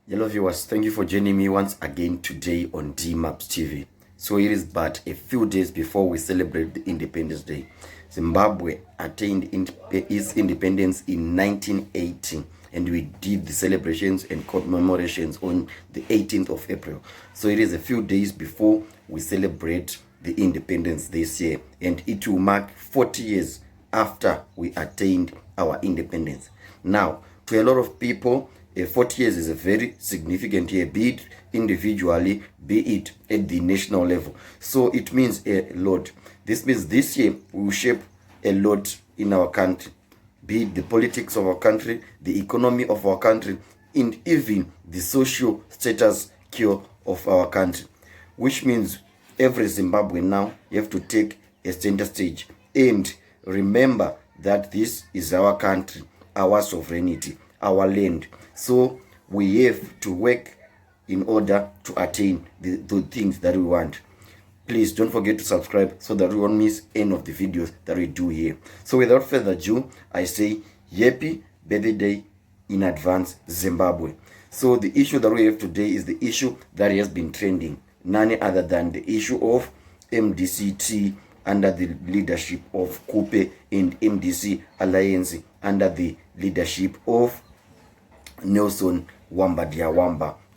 Hello viewers, thank you for joining me once again today on DMAPS TV. So it is but a few days before we celebrate the Independence Day. Zimbabwe attained its independence in 1980 and we did the celebrations and commemorations on the 18th of April. So it is a few days before we celebrate the independence this year, and it will mark 40 years after we attained our independence. Now, to a lot of people, 40 years is a very significant year, be it individually, be it at the national level. So it means a lot. This means this year we will shape a lot in our country, be it the politics of our country, the economy of our country, and even the social status quo of our country, which means every Zimbabwean now you have to take a center stage and remember that this is our country, our sovereignty, our land. So we have to work in order to attain the things that we want. Please don't forget to subscribe so that you won't miss any of the videos that we do here. So without further ado, I say happy birthday in advance, Zimbabwe. So the issue that we have today is the issue that has been trending, none other than the issue of MDCT under the leadership of Khupe and MDC Alliance under the leadership of Nelson Wamba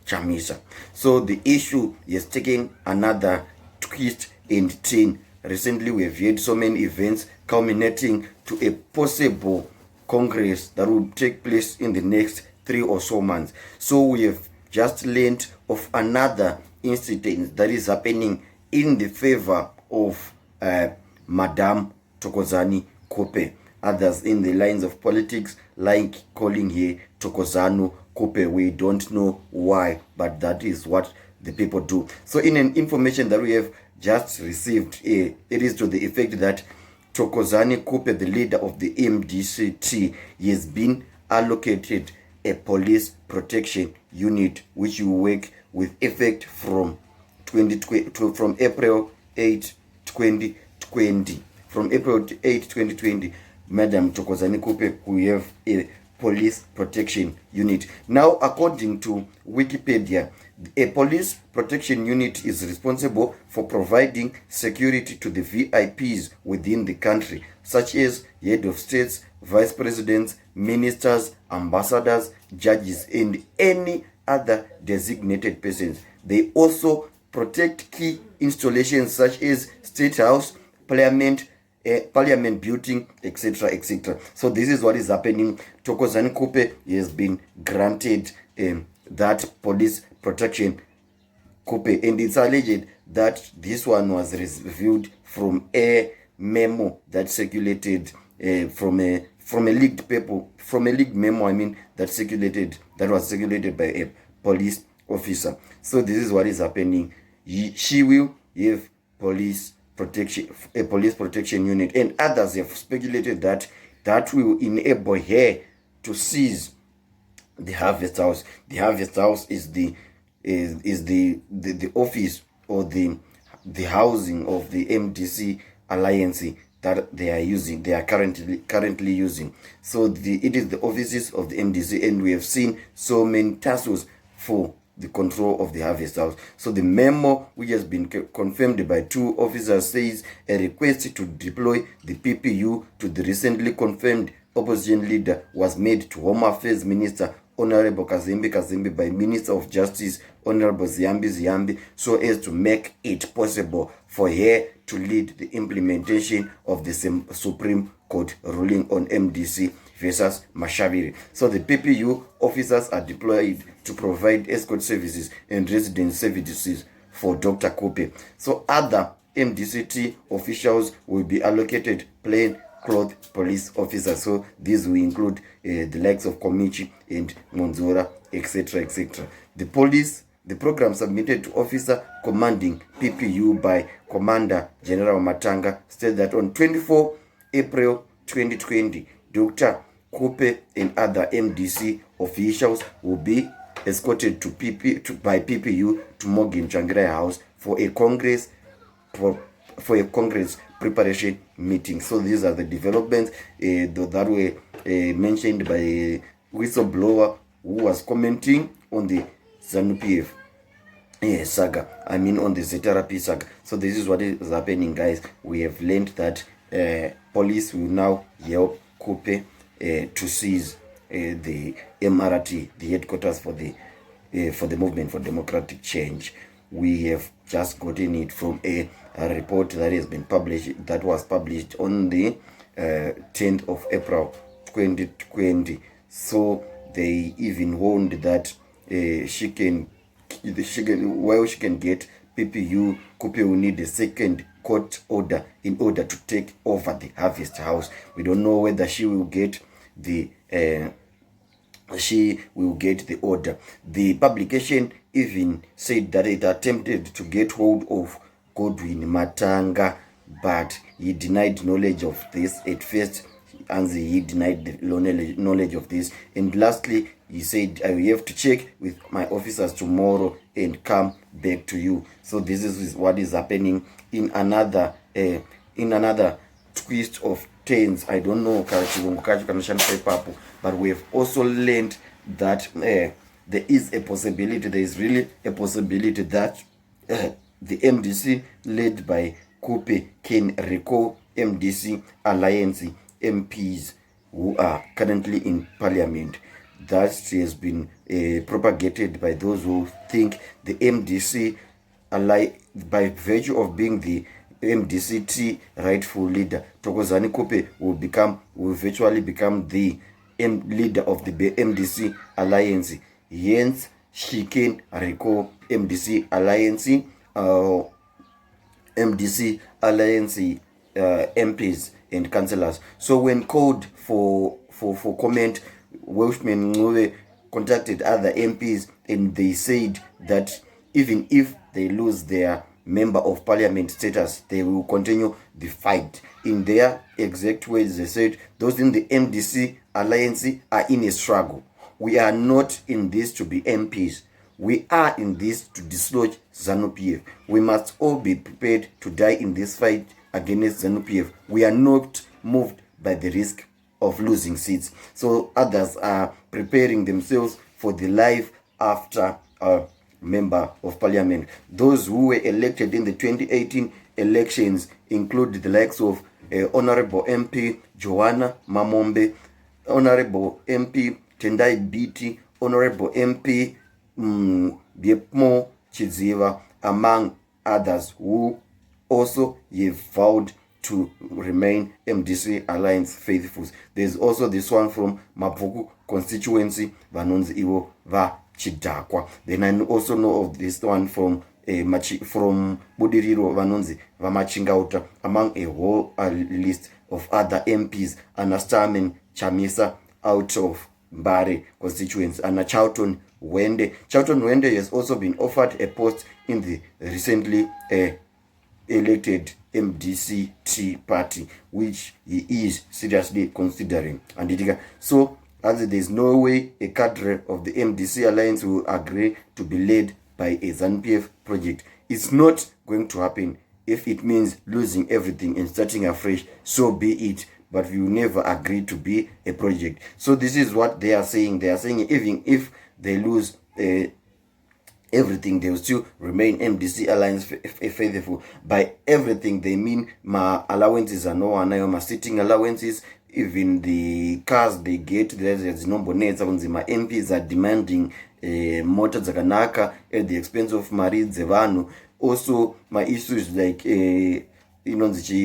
Chamisa. So the issue is taking another twist and turn. Recently we have had so many events culminating to a possible congress that will take place in the next 3 or so months. So we have just learned of another incident that is happening in the favor of Madam Thokozani Khupe. Others in the lines of politics like calling her Thokozano Khupe. We don't know why, but that is what the people do. So in an information that we have just received, it is to the effect that Thokozani Khupe, the leader of the MDCT, has been allocated a police protection unit which will work with effect from April 8, 2020. From April 8, 2020, Madam Thokozani Khupe will have a police protection unit. Now, according to Wikipedia, a police protection unit is responsible for providing security to the VIPs within the country, such as head of states, vice presidents, ministers, ambassadors, judges, and any other designated persons. They also protect key installations such as State House, Parliament building, etc., etc. So this is what is happening. Thokozani Khupe has been granted that police protection, Khupe, and it's alleged that this one was revealed from a memo that circulated from a leaked memo. I mean that was circulated by a police officer. So this is what is happening. She will have a police protection unit, and others have speculated that will enable her to seize the Harvest House. The Harvest House is the office or the housing of the MDC Alliance that they are currently using. So it is the offices of the MDC, and we have seen so many tussles for the control of the Harvest House. So the memo, which has been confirmed by 2 officers, says a request to deploy the PPU to the recently confirmed opposition leader was made to Home Affairs Minister Honorable Kazembe by Minister of Justice Honorable Ziyambi, so as to make it possible for her to lead the implementation of the Supreme Court ruling on MDC versus Mashaviri. So the PPU officers are deployed to provide escort services and residence services for Dr. Khupe. So other MDCT officials will be allocated plain clothes police officers. So these will include the likes of Komichi and Monzora, etc., etc. The program submitted to Officer Commanding PPU by Commander General Matanga stated that on 24 April 2020, Dr. Khupe and other MDC officials will be escorted by PPU to Morgan Tsvangirai House for a Congress preparation meeting. So these are the developments that were mentioned by a whistleblower who was commenting on the ZANU-PF saga, I mean on the ZRP saga. So this is what is happening, guys. We have learned that police will now help Khupe to seize the MRT, the headquarters for the movement for democratic change. We have just gotten it from a report that has been published, that was published on the 10th of April 2020. So they even warned that she can get PPU, Khupe will need a second court order in order to take over the Harvest House. We don't know whether she will get the order. The publication even said that it attempted to get hold of Godwin Matanga, but he denied knowledge of this at first, and he denied the knowledge of this. And lastly, he said, I will have to check with my officers tomorrow and come back to you. So this is what is happening in another twist of turns. I don't know, but we have also learned that there is really a possibility that the MDC led by Khupe can recall MDC Alliance MPs who are currently in parliament. That has been propagated by those who think the MDC, by virtue of being the MDCT rightful leader, Thokozani Khupe will virtually become the leader of the MDC Alliance. Hence, she can recall MDC Alliance MPs and councillors. So when called for comment, Welshman contacted other MPs and they said that even if they lose their member of parliament status, they will continue the fight. In their exact words, they said those in the MDC Alliance are in a struggle. We are not in this to be MPs. We are in this to dislodge ZANU-PF. We must all be prepared to die in this fight against ZANU-PF. We are not moved by the risk of losing seats. So others are preparing themselves for the life after a member of parliament. Those who were elected in the 2018 elections include the likes of Honorable MP Joanna Mamombe, Honorable MP Tendai Biti, Honorable MP Biepmo Chiziva, among others who also have vowed to remain MDC Alliance faithfuls. There's also this one from Mapuku constituency, Vanonzi Iwo Va Chidakwa. Then I also know of this one from Budiriro Vanonzi Vamachingauta, among a whole list of other MPs. Anna Starman Chamisa out of Mbare constituency, Anna Charlton Wende. Charlton Wende has also been offered a post in the recently elected MDCT party, which he is seriously considering. And so, as there's no way a cadre of the MDC Alliance will agree to be led by a ZANU-PF project. It's not going to happen. If it means losing everything and starting afresh, so be it. But we will never agree to be a project. So this is what they are saying. They are saying even if they lose everything, they will still remain MDC Alliance faithful. By everything, they mean my allowances are no one, my sitting allowances, even the cars they get, there's no bonnets. My MPs are demanding motor zakanaka at the expense of Marie Zevanu. Also, my issues like the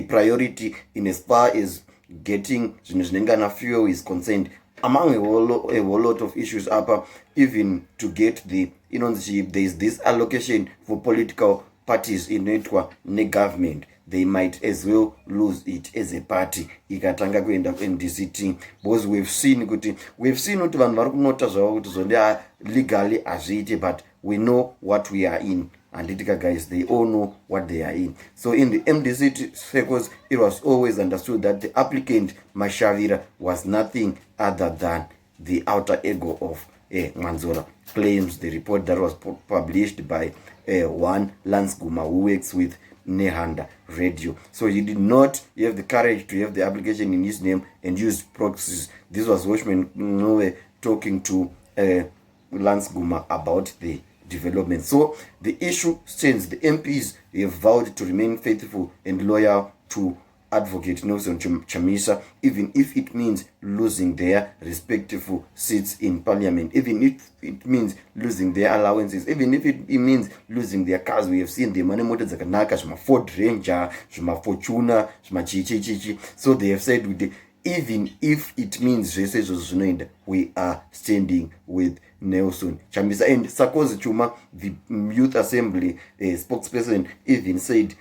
priority in as far as getting fuel is concerned. Among a whole lot of issues up, even to get the there is this allocation for political parties in the government. They might as well lose it as a party. Ikatanga kuenda MDCT, because we've seen kuti vanhu vari kunota zvavo kuti zonde legally azviite, but we know what we are in. And guys, they all know what they are in. So in the MDC circles, it was always understood that the applicant Mashavira was nothing other than the outer ego of Manzora, claims the report that was published by one Lance Guma, who works with Nehanda Radio. So he did not have the courage to have the application in his name and use proxies. This was Watchman Noe talking to Lance Guma about the developments. So the issue stands. The MPs have vowed to remain faithful and loyal to Advocate Nelson Chamisa, even if it means losing their respective seats in parliament, even if it means losing their allowances, even if it means losing their cars. We have seen the money motor zakanaka, shma Ford Ranger, shma Fortuna, shma chichi. So they have said, even if it means we are standing with Nelson Chamisa. And Sakosi Chuma, the Youth Assembly spokesperson, even said,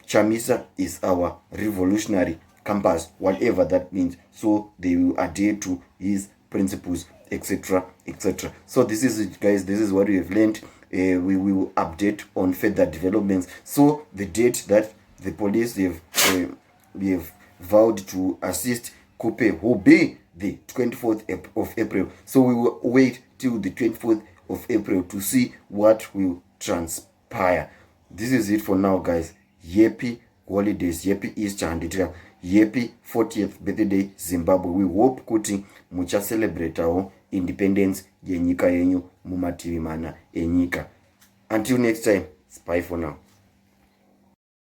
Chamisa is our revolutionary compass, whatever that means. So they will adhere to his principles, etc., etc. So this is it, guys. This is what we have learned. We will update on further developments. So the date that the police have vowed to assist Khupe will be the 24th of April. So we will wait till the 24th of April to see what will transpire. This is it for now, guys. Happy holidays, happy Easter, and happy 40th birthday Zimbabwe. We hope kuti mucha celebrate our independence yenyika yenyu mumativi mana enyika. Until next time, bye for now.